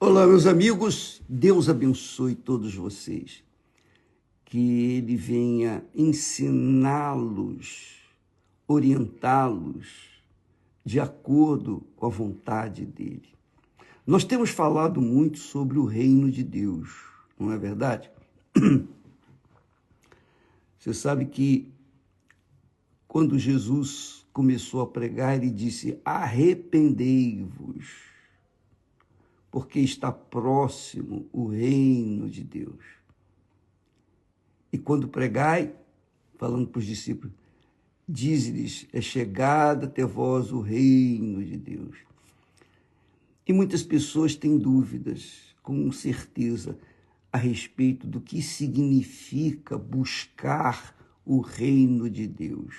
Olá, meus amigos, Deus abençoe todos vocês, que Ele venha ensiná-los, orientá-los de acordo com a vontade dEle. Nós temos falado muito sobre o reino de Deus, não é verdade? Você sabe que quando Jesus começou a pregar, Ele disse: arrependei-vos, porque está próximo o reino de Deus. E quando pregai, falando para os discípulos, diz-lhes: é chegado até vós o reino de Deus. E muitas pessoas têm dúvidas, com certeza, a respeito do que significa buscar o reino de Deus.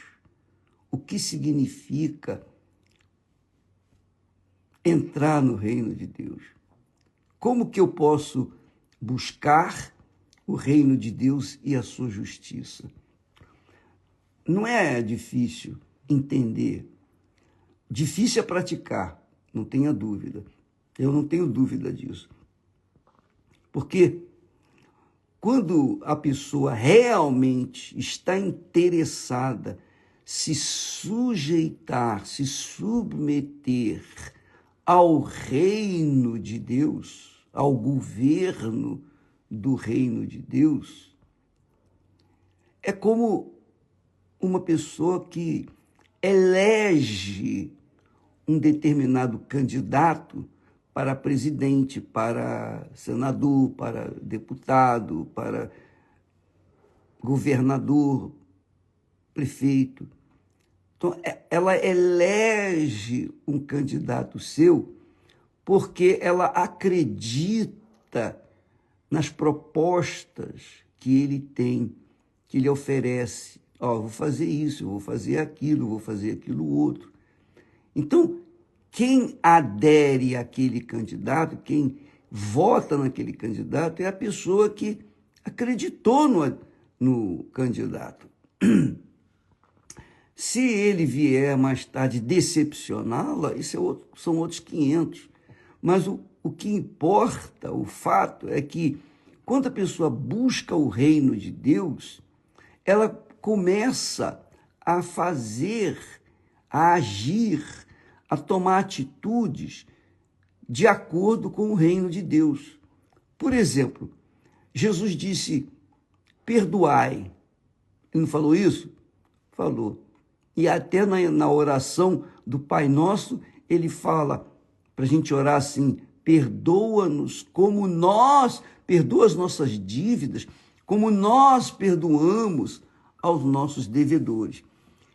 O que significa entrar no reino de Deus? Como que eu posso buscar o reino de Deus e a sua justiça? Não é difícil entender. Difícil é praticar, não tenha dúvida. Eu não tenho dúvida disso. Porque quando a pessoa realmente está interessada, se sujeitar, se submeter ao reino de Deus, ao governo do reino de Deus, é como uma pessoa que elege um determinado candidato para presidente, para senador, para deputado, para governador, prefeito. Então, ela elege um candidato seu porque ela acredita nas propostas que ele tem, que ele oferece. Vou fazer isso, vou fazer aquilo outro. Então, quem adere àquele candidato, quem vota naquele candidato, é a pessoa que acreditou no candidato. Se ele vier mais tarde decepcioná-la, são outros 500. Mas o que importa, o fato é que quando a pessoa busca o reino de Deus, ela começa a fazer, a agir, a tomar atitudes de acordo com o reino de Deus. Por exemplo, Jesus disse: perdoai. Ele não falou isso? Falou. E até na oração do Pai Nosso, ele fala para a gente orar assim: perdoa-nos como nós, perdoa as nossas dívidas, como nós perdoamos aos nossos devedores.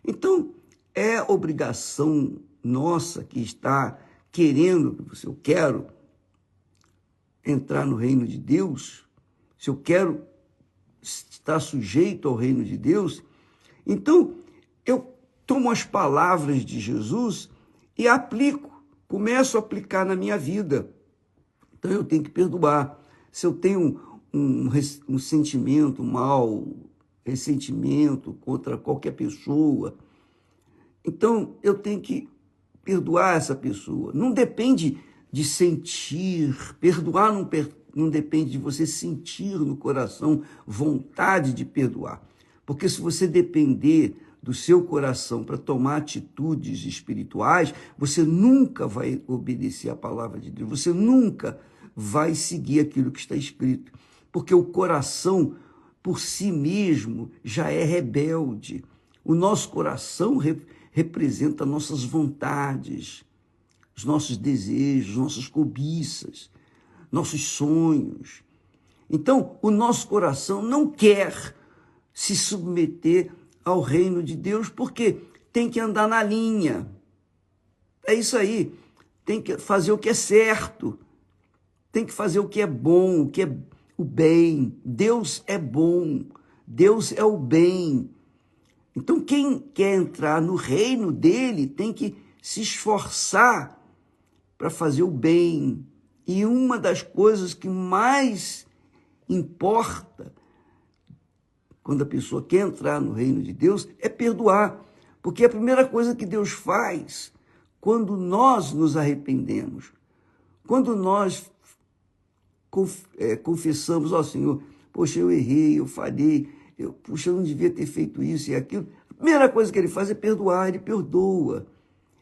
Então, é obrigação nossa que está querendo, se eu quero entrar no reino de Deus, se eu quero estar sujeito ao reino de Deus, então eu tomo as palavras de Jesus e aplico, começo a aplicar na minha vida. Então eu tenho que perdoar. Se eu tenho um sentimento mal, ressentimento contra qualquer pessoa, então eu tenho que perdoar essa pessoa. Não depende de sentir, perdoar não depende de você sentir no coração vontade de perdoar. Porque se você depender do seu coração para tomar atitudes espirituais, você nunca vai obedecer a palavra de Deus, você nunca vai seguir aquilo que está escrito, porque o coração, por si mesmo, já é rebelde. O nosso coração representa nossas vontades, os nossos desejos, nossas cobiças, nossos sonhos. Então, o nosso coração não quer se submeter ao reino de Deus, porque tem que andar na linha. É isso aí. Tem que fazer o que é certo. Tem que fazer o que é bom, o que é o bem. Deus é bom. Deus é o bem. Então, quem quer entrar no reino dele tem que se esforçar para fazer o bem. E uma das coisas que mais importa quando a pessoa quer entrar no reino de Deus é perdoar. Porque a primeira coisa que Deus faz quando nós nos arrependemos, quando nós confessamos, ó Senhor, poxa, eu errei, eu falhei, puxa, eu não devia ter feito isso e aquilo. A primeira coisa que ele faz é perdoar, ele perdoa.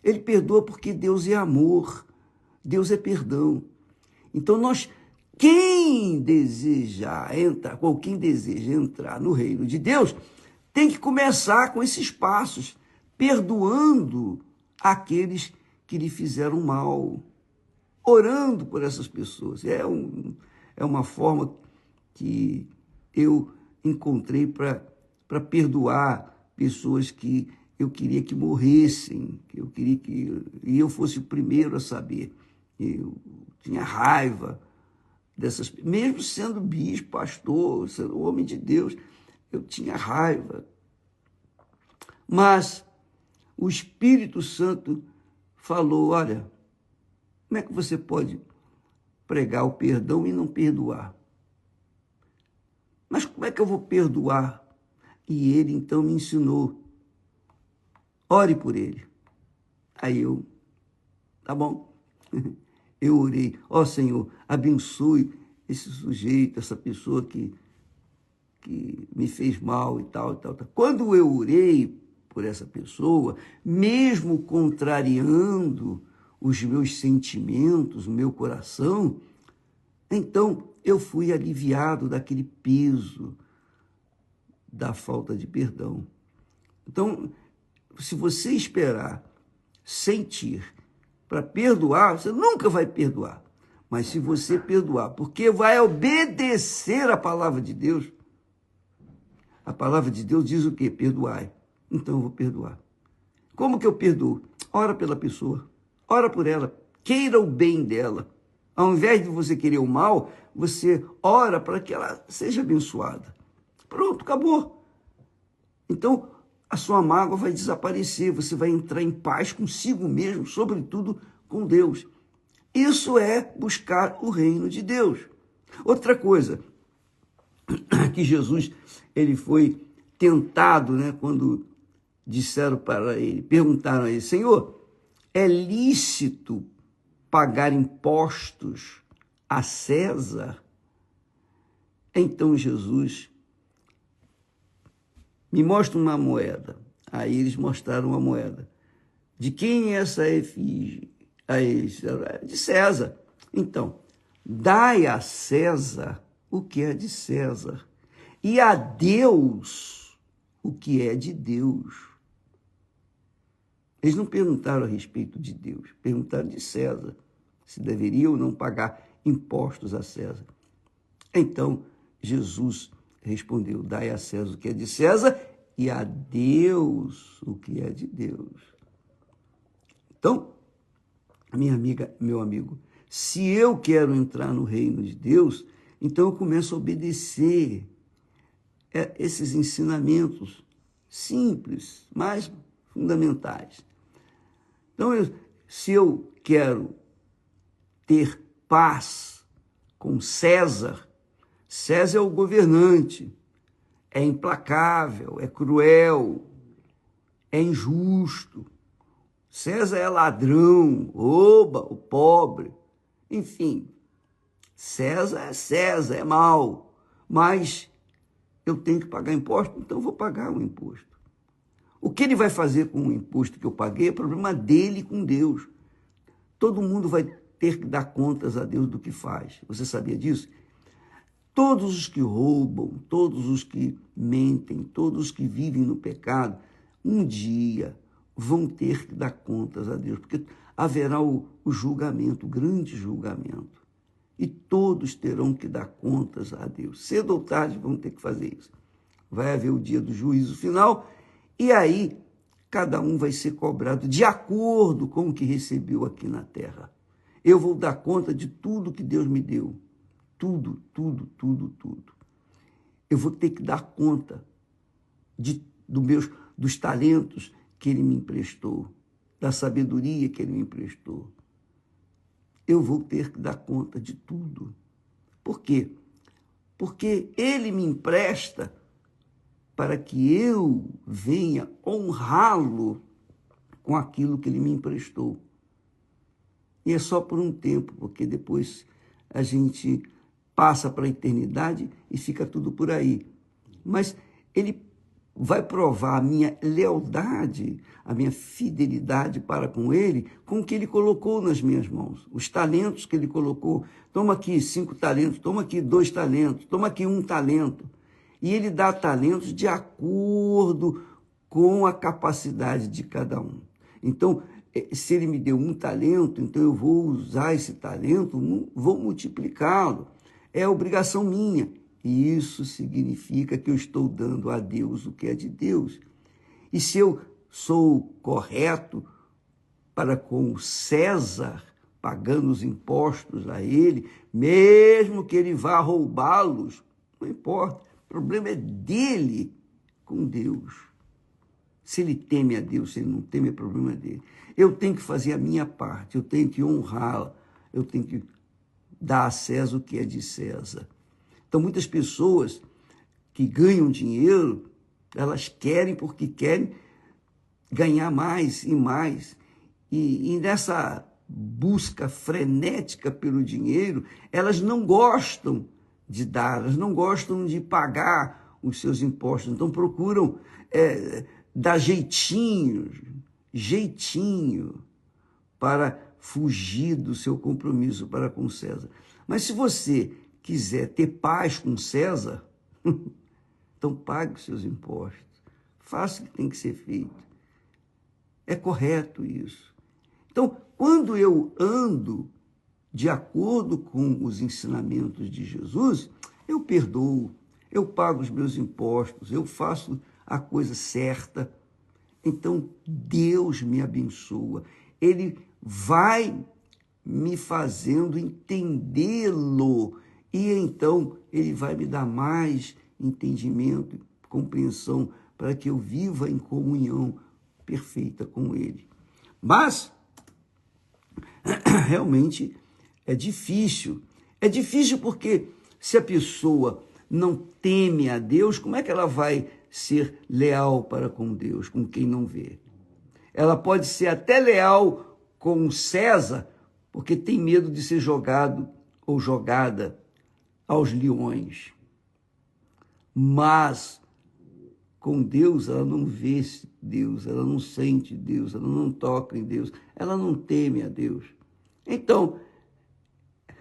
Ele perdoa porque Deus é amor, Deus é perdão. Então quem deseja entrar no reino de Deus, tem que começar com esses passos, perdoando aqueles que lhe fizeram mal, orando por essas pessoas. É uma forma que eu encontrei para perdoar pessoas que eu queria que morressem, que eu queria que eu fosse o primeiro a saber. Eu tinha raiva dessas, mesmo sendo bispo, pastor, sendo homem de Deus, eu tinha raiva. Mas o Espírito Santo falou, olha, como é que você pode pregar o perdão e não perdoar? Mas como é que eu vou perdoar? E ele então me ensinou, ore por ele. Aí tá bom. Eu orei, ó Senhor, abençoe esse sujeito, essa pessoa que me fez mal e tal, e tal, tal. Quando eu orei por essa pessoa, mesmo contrariando os meus sentimentos, o meu coração, então eu fui aliviado daquele peso da falta de perdão. Então, se você esperar sentir para perdoar, você nunca vai perdoar. Mas se você perdoar, porque vai obedecer a palavra de Deus, a palavra de Deus diz o quê? Perdoai. Então eu vou perdoar. Como que eu perdoo? Ora pela pessoa, ora por ela, queira o bem dela. Ao invés de você querer o mal, você ora para que ela seja abençoada. Pronto, acabou. Então, a sua mágoa vai desaparecer, você vai entrar em paz consigo mesmo, sobretudo com Deus. Isso é buscar o reino de Deus. Outra coisa, que Jesus ele foi tentado, né, quando disseram para ele, perguntaram a ele, Senhor, é lícito pagar impostos a César? Então Jesus me mostra uma moeda. Aí eles mostraram uma moeda. De quem é essa efígie? A eles, de César. Então, dai a César o que é de César e a Deus o que é de Deus. Eles não perguntaram a respeito de Deus, perguntaram de César, se deveria ou não pagar impostos a César. Então, Jesus respondeu, dai a César o que é de César e a Deus o que é de Deus. Então, minha amiga, meu amigo, se eu quero entrar no reino de Deus, então eu começo a obedecer esses ensinamentos simples, mas fundamentais. Então, se eu quero ter paz com César, César é o governante, é implacável, é cruel, é injusto. César é ladrão, rouba o pobre. Enfim, César, é mau. Mas eu tenho que pagar imposto, então eu vou pagar o imposto. O que ele vai fazer com o imposto que eu paguei é problema dele com Deus. Todo mundo vai ter que dar contas a Deus do que faz. Você sabia disso? Todos os que roubam, todos os que mentem, todos os que vivem no pecado, um dia vão ter que dar contas a Deus, porque haverá o julgamento, o grande julgamento. E todos terão que dar contas a Deus. Cedo ou tarde vão ter que fazer isso. Vai haver o dia do juízo final, e aí cada um vai ser cobrado de acordo com o que recebeu aqui na terra. Eu vou dar conta de tudo que Deus me deu. Tudo, tudo, tudo, tudo. Eu vou ter que dar conta dos talentos que Ele me emprestou, da sabedoria que Ele me emprestou. Eu vou ter que dar conta de tudo. Por quê? Porque Ele me empresta para que eu venha honrá-lo com aquilo que Ele me emprestou. E é só por um tempo, porque depois a gente passa para a eternidade e fica tudo por aí. Mas ele vai provar a minha lealdade, a minha fidelidade para com ele, com o que ele colocou nas minhas mãos, os talentos que ele colocou. Toma aqui 5 talentos, toma aqui 2 talentos, toma aqui 1 talento. E ele dá talentos de acordo com a capacidade de cada um. Então, se ele me deu 1 talento, então eu vou usar esse talento, vou multiplicá-lo. É obrigação minha. E isso significa que eu estou dando a Deus o que é de Deus. E se eu sou correto para com o César, pagando os impostos a ele, mesmo que ele vá roubá-los, não importa, o problema é dele com Deus. Se ele teme a Deus, se ele não teme, é problema dele. Eu tenho que fazer a minha parte, eu tenho que honrá-la, eu tenho que dar a César o que é de César. Então, muitas pessoas que ganham dinheiro, elas querem porque querem ganhar mais e mais. E nessa busca frenética pelo dinheiro, elas não gostam de dar, elas não gostam de pagar os seus impostos. Então, procuram dar jeitinho para fugir do seu compromisso para com César. Mas se você quiser ter paz com César, então pague os seus impostos. Faça o que tem que ser feito. É correto isso. Então, quando eu ando de acordo com os ensinamentos de Jesus, eu perdoo, eu pago os meus impostos, eu faço a coisa certa. Então, Deus me abençoa. Ele vai me fazendo entendê-lo. E então ele vai me dar mais entendimento, compreensão, para que eu viva em comunhão perfeita com ele. Mas, realmente, é difícil. É difícil porque se a pessoa não teme a Deus, como é que ela vai ser leal para com Deus, com quem não vê? Ela pode ser até leal com César, porque tem medo de ser jogado ou jogada aos leões. Mas com Deus ela não vê Deus, ela não sente Deus, ela não toca em Deus, ela não teme a Deus. Então,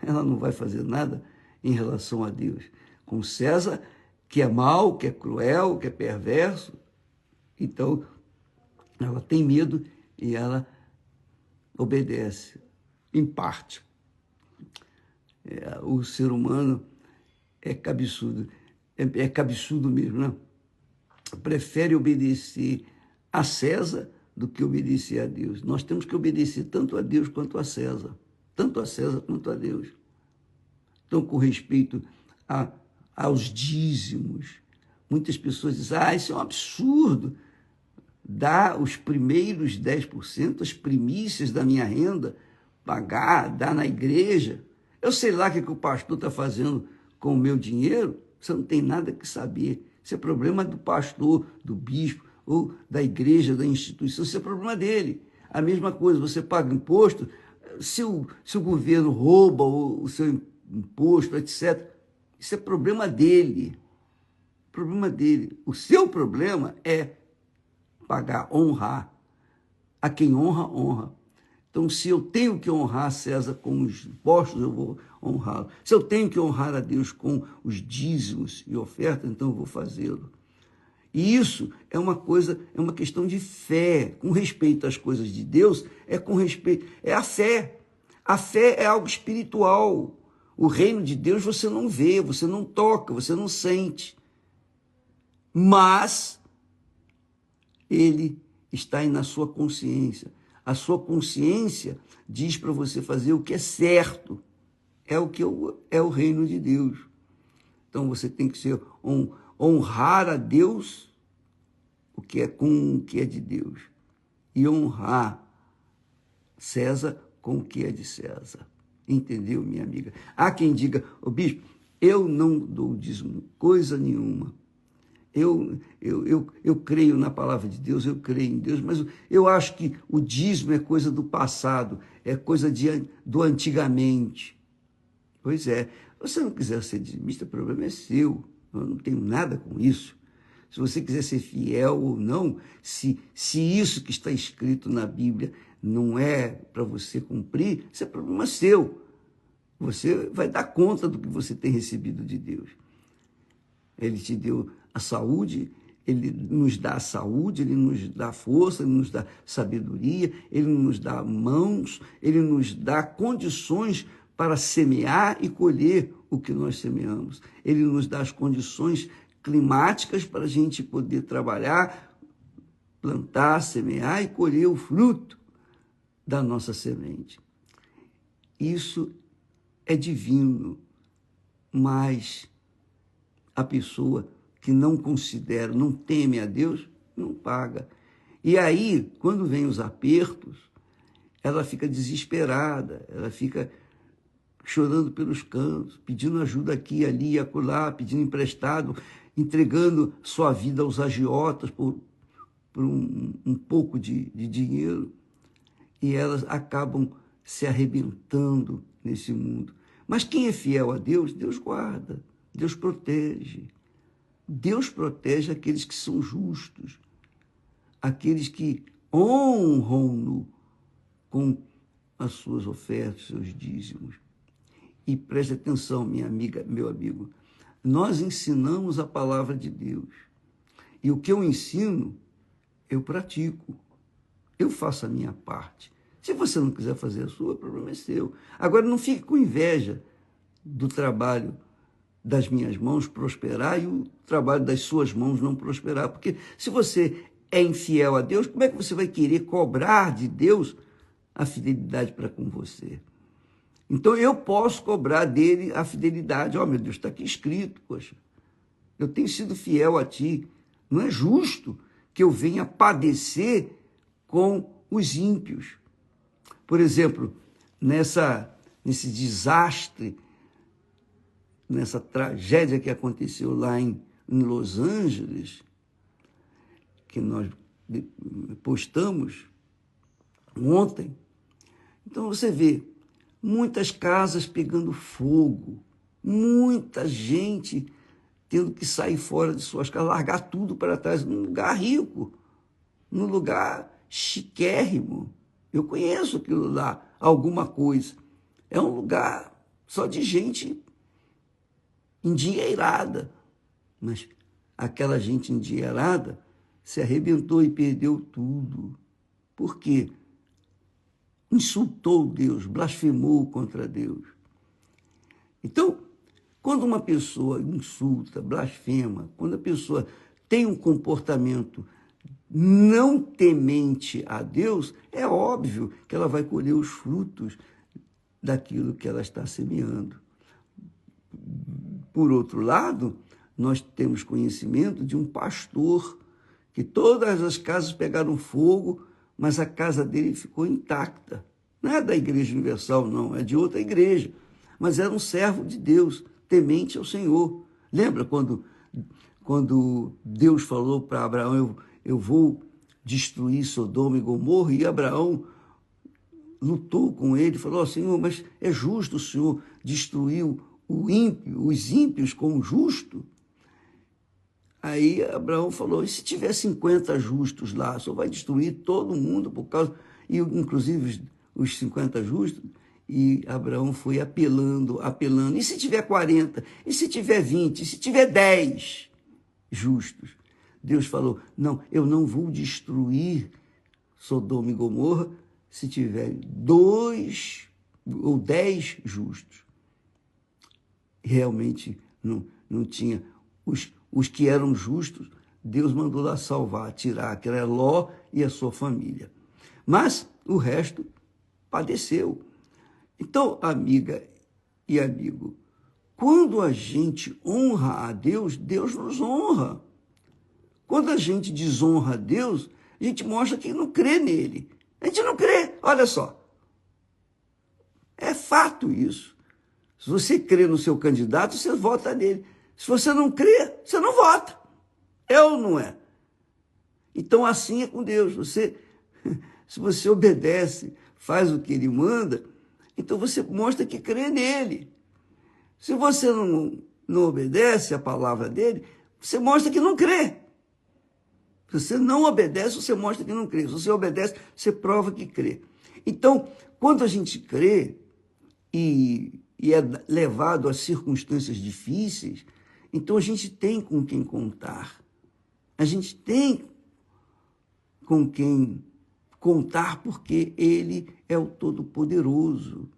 ela não vai fazer nada em relação a Deus. Com César, que é mau, que é cruel, que é perverso, então ela tem medo e ela obedece, em parte. O ser humano é cabeçudo, é cabeçudo mesmo, né? Prefere obedecer a César do que obedecer a Deus. Nós temos que obedecer tanto a Deus quanto a César, tanto a César quanto a Deus. Então, com respeito aos dízimos, muitas pessoas dizem, isso é um absurdo, dar os primeiros 10%, as primícias da minha renda, pagar, dar na igreja. Eu sei lá o que o pastor está fazendo com o meu dinheiro, você não tem nada que saber. Isso é problema do pastor, do bispo, ou da igreja, da instituição, isso é problema dele. A mesma coisa, você paga imposto, se o governo rouba o seu imposto, etc., isso é problema dele. Problema dele. O seu problema é pagar, honrar. A quem honra, honra. Então, se eu tenho que honrar César com os impostos, eu vou honrá-lo. Se eu tenho que honrar a Deus com os dízimos e ofertas, então eu vou fazê-lo. E isso é uma coisa, é uma questão de fé. Com respeito às coisas de Deus, é com respeito, é a fé. A fé é algo espiritual. O reino de Deus você não vê, você não toca, você não sente. Mas ele está aí na sua consciência. A sua consciência diz para você fazer o que é certo. É o reino de Deus. Então você tem que ser honrar a Deus o que é com o que é de Deus e honrar César com o que é de César. Entendeu, minha amiga? Há quem diga, bispo, eu não dou dízimo, coisa nenhuma. Eu creio na palavra de Deus, eu creio em Deus, mas eu acho que o dízimo é coisa do passado, é coisa do antigamente. Pois é, Se você não quiser ser dizimista, o problema é seu. Eu não tenho nada com isso. Se você quiser ser fiel ou não, se isso que está escrito na Bíblia não é para você cumprir, isso é problema seu. Você vai dar conta do que você tem recebido de Deus. Ele te deu a saúde, ele nos dá a saúde, ele nos dá força, ele nos dá sabedoria, ele nos dá mãos, ele nos dá condições para semear e colher o que nós semeamos. Ele nos dá as condições climáticas para a gente poder trabalhar, plantar, semear e colher o fruto da nossa semente. Isso é divino, mas a pessoa que não considera, não teme a Deus, não paga. E aí, quando vem os apertos, ela fica desesperada, ela fica chorando pelos cantos, pedindo ajuda aqui, ali e acolá, pedindo emprestado, entregando sua vida aos agiotas por um pouco de dinheiro. E elas acabam se arrebentando nesse mundo. Mas quem é fiel a Deus, Deus guarda, Deus protege. Deus protege aqueles que são justos, aqueles que honram-no com as suas ofertas, seus dízimos. E preste atenção, minha amiga, meu amigo, nós ensinamos a palavra de Deus. E o que eu ensino, eu pratico. Eu faço a minha parte. Se você não quiser fazer a sua, o problema é seu. Agora, não fique com inveja do trabalho das minhas mãos prosperar e o trabalho das suas mãos não prosperar. Porque se você é infiel a Deus, como é que você vai querer cobrar de Deus a fidelidade para com você? Então eu posso cobrar dele a fidelidade. Meu Deus, está aqui escrito, poxa. Eu tenho sido fiel a ti. Não é justo que eu venha padecer com os ímpios. Por exemplo, nesse desastre, nessa tragédia que aconteceu lá em Los Angeles, que nós postamos ontem. Então você vê muitas casas pegando fogo, muita gente tendo que sair fora de suas casas, largar tudo para trás, num lugar rico, num lugar chiquérrimo. Eu conheço aquilo lá, alguma coisa. É um lugar só de gente endinheirada, mas aquela gente endinheirada se arrebentou e perdeu tudo. Por quê? Insultou Deus, blasfemou contra Deus. Então, quando uma pessoa insulta, blasfema, quando a pessoa tem um comportamento não temente a Deus, é óbvio que ela vai colher os frutos daquilo que ela está semeando. Por outro lado, nós temos conhecimento de um pastor que todas as casas pegaram fogo, mas a casa dele ficou intacta. Não é da Igreja Universal, não, é de outra igreja. Mas era um servo de Deus, temente ao Senhor. Lembra quando Deus falou para Abraão, eu vou destruir Sodoma e Gomorra, e Abraão lutou com ele, falou, Senhor, mas é justo o Senhor destruir os ímpios com o justo? Aí Abraão falou, e se tiver 50 justos lá, só vai destruir todo mundo por causa, e inclusive os 50 justos? E Abraão foi apelando, e se tiver 40, e se tiver 20, e se tiver 10 justos? Deus falou, não, eu não vou destruir Sodoma e Gomorra se tiver 2 ou 10 justos. Realmente não tinha. Os que eram justos, Deus mandou lá salvar, tirar, que era Ló e a sua família. Mas o resto padeceu. Então, amiga e amigo, quando a gente honra a Deus, Deus nos honra. Quando a gente desonra a Deus, a gente mostra que não crê nele. A gente não crê, olha só. É fato isso. Se você crê no seu candidato, você vota nele. Se você não crê, você não vota. É ou não é? Então assim é com Deus. Se você obedece, faz o que ele manda, então você mostra que crê nele. Se você não obedece a palavra dele, você mostra que não crê. Se você não obedece, você mostra que não crê. Se você obedece, você prova que crê. Então, quando a gente crê e é levado a circunstâncias difíceis, então a gente tem com quem contar. A gente tem com quem contar porque ele é o Todo-Poderoso.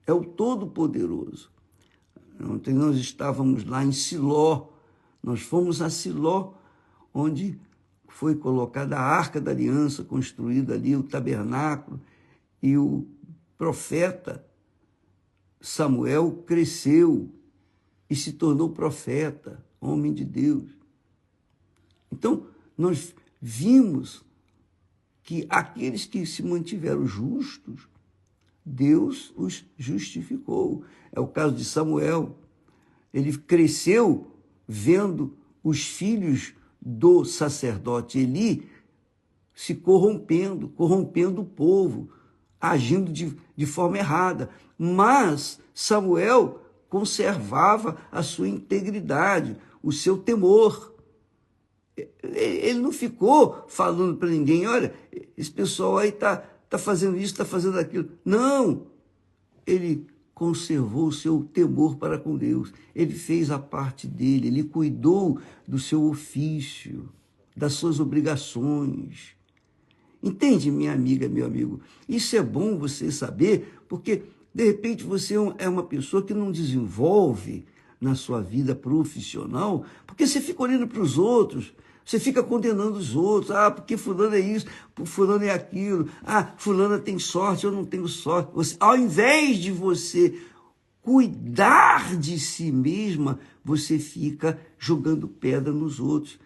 É o Todo-Poderoso. Ontem nós estávamos lá em Siló. Nós fomos a Siló, onde foi colocada a Arca da Aliança, construída ali, o tabernáculo, e o profeta Samuel cresceu e se tornou profeta, homem de Deus. Então, nós vimos que aqueles que se mantiveram justos, Deus os justificou. É o caso de Samuel. Ele cresceu vendo os filhos do sacerdote Eli se corrompendo o povo, agindo de forma errada. Mas Samuel conservava a sua integridade, o seu temor. Ele não ficou falando para ninguém, olha, esse pessoal aí está fazendo isso, está fazendo aquilo. Não! Ele conservou o seu temor para com Deus. Ele fez a parte dele, ele cuidou do seu ofício, das suas obrigações. Entende, minha amiga, meu amigo? Isso é bom você saber, porque, de repente, você é uma pessoa que não desenvolve na sua vida profissional, porque você fica olhando para os outros, você fica condenando os outros. Ah, porque fulano é isso, fulano é aquilo. Ah, fulana tem sorte, eu não tenho sorte. Você, ao invés de você cuidar de si mesma, você fica jogando pedra nos outros.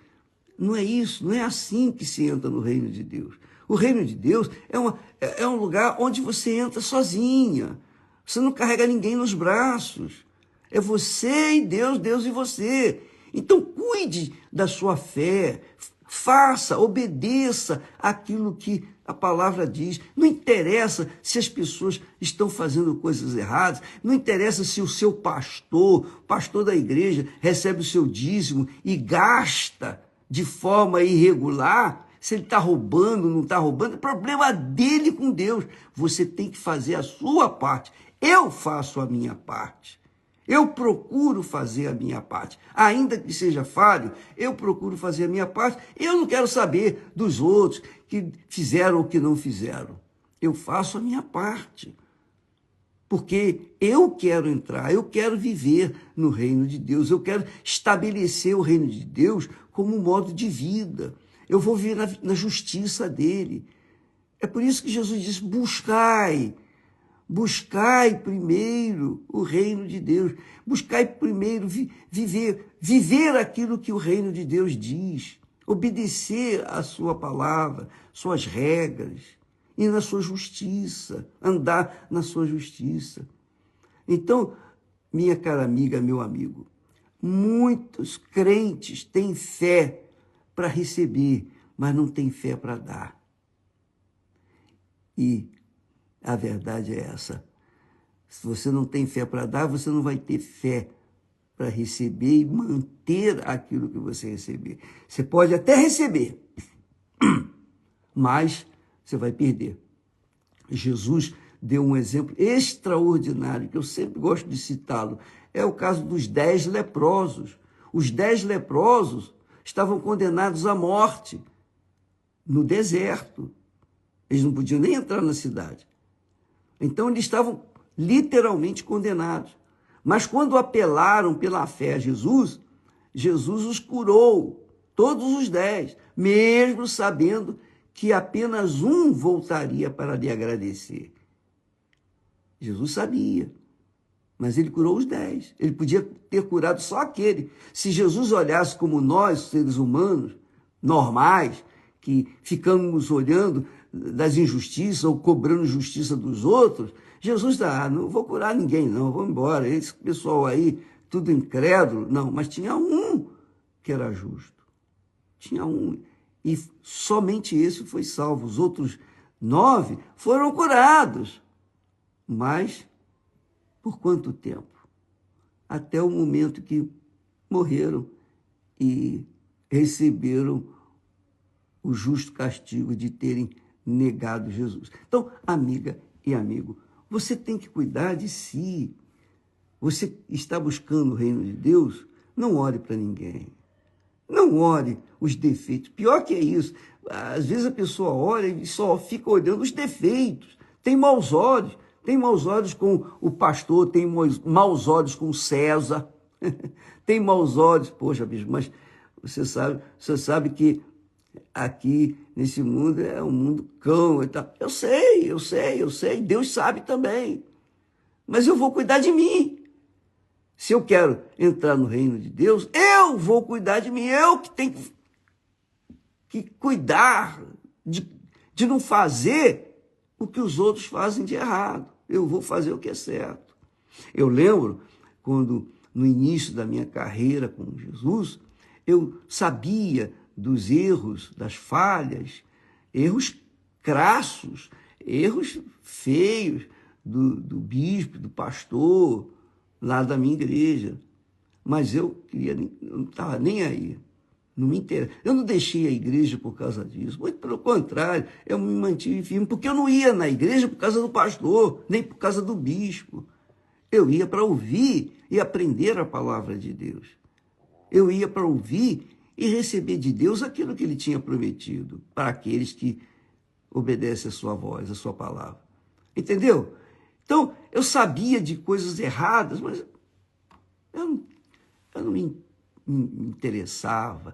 Não é isso, não é assim que se entra no reino de Deus. O reino de Deus é um lugar onde você entra sozinha. Você não carrega ninguém nos braços. É você e Deus, Deus e você. Então, cuide da sua fé, faça, obedeça aquilo que a palavra diz. Não interessa se as pessoas estão fazendo coisas erradas, não interessa se o seu pastor da igreja, recebe o seu dízimo e gasta de forma irregular, se ele está roubando, não está roubando, é problema dele com Deus. Você tem que fazer a sua parte. Eu faço a minha parte. Eu procuro fazer a minha parte. Ainda que seja falho, eu procuro fazer a minha parte. Eu não quero saber dos outros que fizeram ou que não fizeram. Eu faço a minha parte. Porque eu quero entrar, eu quero viver no reino de Deus. Eu quero estabelecer o reino de Deus como um modo de vida. Eu vou viver na justiça dele. É por isso que Jesus disse, buscai primeiro o reino de Deus. Buscai primeiro viver aquilo que o reino de Deus diz. Obedecer a sua palavra, suas regras. E na sua justiça. Andar na sua justiça. Então, minha cara amiga, meu amigo, muitos crentes têm fé para receber, mas não têm fé para dar. E a verdade é essa. Se você não tem fé para dar, você não vai ter fé para receber e manter aquilo que você receber. Você pode até receber, mas você vai perder. Jesus deu um exemplo extraordinário, que eu sempre gosto de citá-lo. É o caso dos 10 leprosos. Os 10 leprosos estavam condenados à morte no deserto. Eles não podiam nem entrar na cidade. Então, eles estavam literalmente condenados. Mas quando apelaram pela fé a Jesus, Jesus os curou, todos os 10, mesmo sabendo que apenas um voltaria para lhe agradecer. Jesus sabia, mas ele curou os 10. Ele podia ter curado só aquele. Se Jesus olhasse como nós, seres humanos, normais, que ficamos olhando das injustiças ou cobrando justiça dos outros, Jesus não vou curar ninguém, não, vou embora. Esse pessoal aí, tudo incrédulo. Não, mas tinha um que era justo. Tinha um. E somente esse foi salvo. Os outros 9 foram curados. Mas por quanto tempo? até o momento que morreram e receberam o justo castigo de terem negado Jesus. Então, amiga e amigo, você tem que cuidar de si. Você está buscando o reino de Deus? Não olhe para ninguém. Não olhe os defeitos. Pior que é isso. Às vezes a pessoa olha e só fica olhando os defeitos. Tem maus olhos. Tem maus olhos com o pastor, tem maus olhos com César. Tem maus olhos. Poxa, bicho, mas você sabe que aqui nesse mundo é um mundo cão e tal. Eu sei. Deus sabe também. Mas eu vou cuidar de mim. Se eu quero entrar no reino de Deus, eu vou cuidar de mim. Eu que tenho que cuidar de não fazer o que os outros fazem de errado. Eu vou fazer o que é certo. Eu lembro quando, no início da minha carreira com Jesus, eu sabia dos erros, das falhas, erros crassos, erros feios do bispo, do pastor, lá da minha igreja. Mas eu não estava nem aí. Não me interessa. Eu não deixei a igreja por causa disso. Muito pelo contrário, eu me mantive firme, porque eu não ia na igreja por causa do pastor, nem por causa do bispo. Eu ia para ouvir e aprender a palavra de Deus. Eu ia para ouvir e receber de Deus aquilo que ele tinha prometido para aqueles que obedecem a sua voz, a sua palavra. Entendeu? Então, eu sabia de coisas erradas, mas eu não me interessava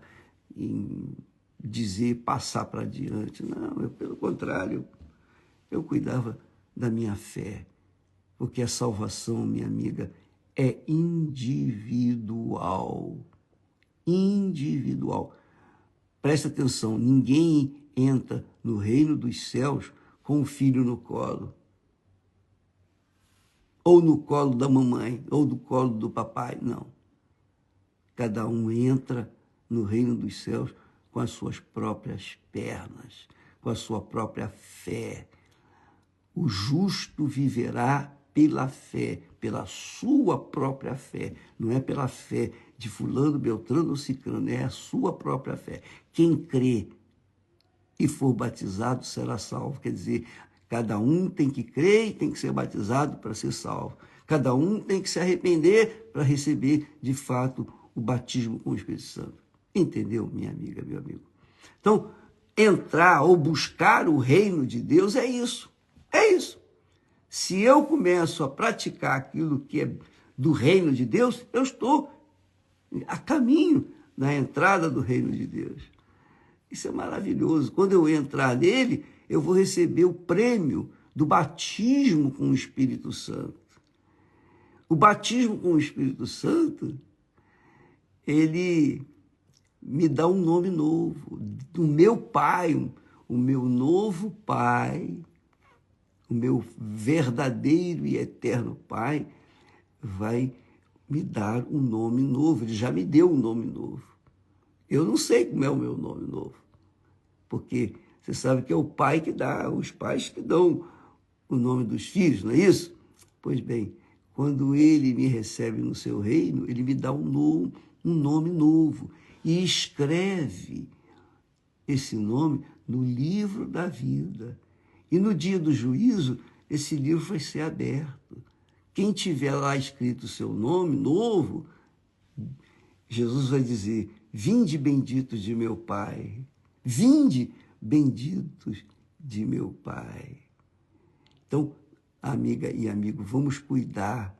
em dizer, passar para adiante. Não, pelo contrário, eu cuidava da minha fé, porque a salvação, minha amiga, é individual. Individual. Presta atenção, ninguém entra no reino dos céus com o filho no colo. Ou no colo da mamãe, ou no colo do papai, não. Cada um entra no reino dos céus com as suas próprias pernas, com a sua própria fé. O justo viverá pela fé, pela sua própria fé. Não é pela fé de fulano, beltrano ou ciclano, é a sua própria fé. Quem crê e for batizado será salvo. Quer dizer, cada um tem que crer e tem que ser batizado para ser salvo. Cada um tem que se arrepender para receber, de fato, o batismo com o Espírito Santo. Entendeu, minha amiga, meu amigo? Então, entrar ou buscar o reino de Deus é isso. É isso. Se eu começo a praticar aquilo que é do reino de Deus, eu estou a caminho da entrada do reino de Deus. Isso é maravilhoso. Quando eu entrar nele, eu vou receber o prêmio do batismo com o Espírito Santo. O batismo com o Espírito Santo, ele me dá um nome novo. O meu Pai, o meu novo Pai, o meu verdadeiro e eterno Pai, vai me dar um nome novo. Ele já me deu um nome novo. Eu não sei como é o meu nome novo, porque você sabe que é o pai que dá, os pais que dão o nome dos filhos, não é isso? Pois bem, quando ele me recebe no seu reino, ele me dá um nome novo e escreve esse nome no livro da vida. E no dia do juízo, esse livro vai ser aberto. Quem tiver lá escrito o seu nome novo, Jesus vai dizer: vinde benditos de meu Pai, vinde benditos de meu Pai. Então, amiga e amigo, vamos cuidar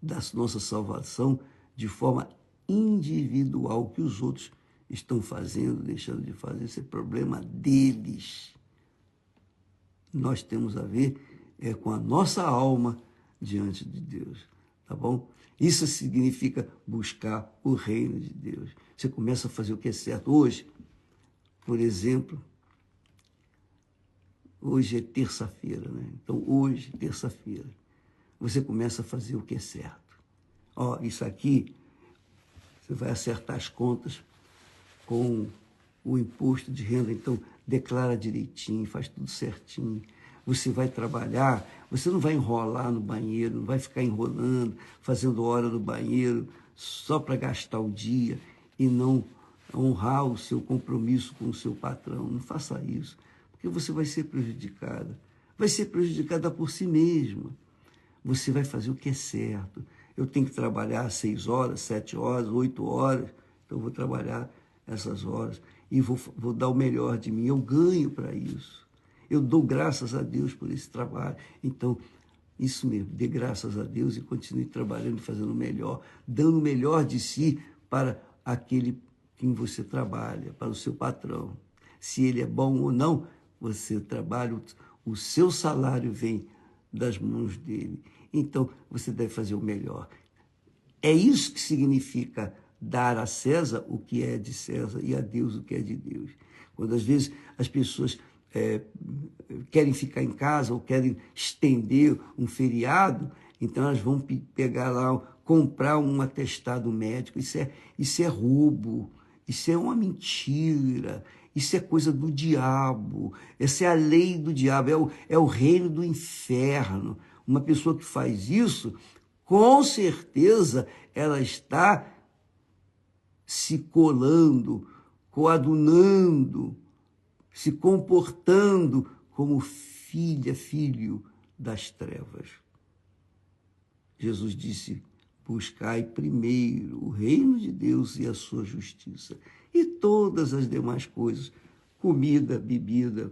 da nossa salvação de forma individual. O que os outros estão fazendo, deixando de fazer, esse é problema deles. Nós temos a ver com a nossa alma diante de Deus, tá bom? Isso significa buscar o reino de Deus. Você começa a fazer o que é certo. Hoje, por exemplo, hoje é terça-feira, né? Então, hoje, terça-feira, você começa a fazer o que é certo. Ó, isso aqui, você vai acertar as contas com o imposto de renda, então declara direitinho, faz tudo certinho. você vai trabalhar, você não vai enrolar no banheiro, não vai ficar enrolando, fazendo hora no banheiro só para gastar o dia e não honrar o seu compromisso com o seu patrão. Não faça isso, porque você vai ser prejudicada. Vai ser prejudicada por si mesma. Você vai fazer o que é certo. Eu tenho que trabalhar 6 horas, 7 horas, 8 horas, então eu vou trabalhar essas horas e vou dar o melhor de mim. Eu ganho para isso. Eu dou graças a Deus por esse trabalho. Então, isso mesmo, dê graças a Deus e continue trabalhando e fazendo o melhor, dando o melhor de si para aquele em você trabalha, para o seu patrão. Se ele é bom ou não, você trabalha, o seu salário vem das mãos dele. Então, você deve fazer o melhor. É isso que significa dar a César o que é de César e a Deus o que é de Deus. Quando às vezes as pessoas querem ficar em casa ou querem estender um feriado, então elas vão pegar lá, comprar um atestado médico. Isso é roubo, isso é uma mentira, isso é coisa do diabo, essa é a lei do diabo, é o reino do inferno. Uma pessoa que faz isso, com certeza, ela está se colando, coadunando, se comportando como filha, filho das trevas. Jesus disse: buscai primeiro o reino de Deus e a sua justiça, e todas as demais coisas, comida, bebida,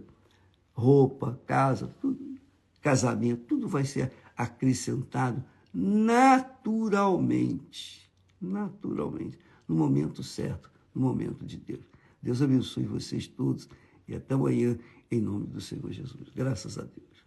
roupa, casa, tudo, casamento, tudo vai ser acrescentado naturalmente, no momento certo, no momento de Deus. Deus abençoe vocês todos e até amanhã, em nome do Senhor Jesus. Graças a Deus.